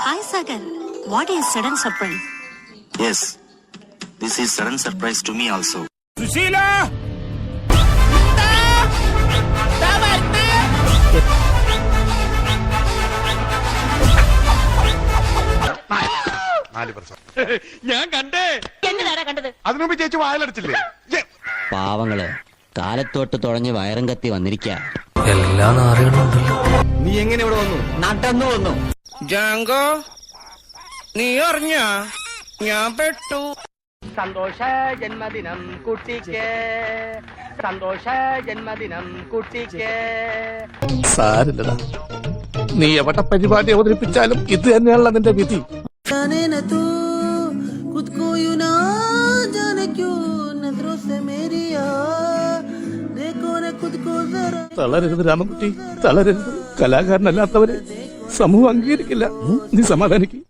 Hi Sagar, what is sudden surprise? Yes, this is sudden surprise to me also. Sushila! ഞാൻ കണ്ടേ. എന്തിനാണ് കണ്ടത്? അതിനുമ്പ് ചേച്ചി വായലടച്ചില്ലേ? പാവങ്ങള് കാലത്തോട്ട് തുഴഞ്ഞ് വയറും കത്തി വന്നിരിക്ക. എല്ലാ നാറുകളുണ്ടല്ലോ. നീ എങ്ങനെ ഇവിടെ വന്നു? നടന്നു വന്നു. ജാങ്കോ, നീ അറിഞ്ഞ ഞാൻ പെട്ടു. സന്തോഷ ജന്മദിനം കുട്ടിക്ക്, സന്തോഷ ജന്മദിനം കുട്ടിക്ക്. സാരില്ലടാ, നീ എവിടെ പരിപാടി അവതരിപ്പിച്ചാലും ഇത് തന്നെയാണല്ലോ നിന്റെ വിധി. തളരരുത് രാമൻകുട്ടി, തളരരുത്. കലാകാരനല്ലാത്തവരെ സമൂഹം അംഗീകരിക്കില്ല. നീ സമാധാനിക്കും.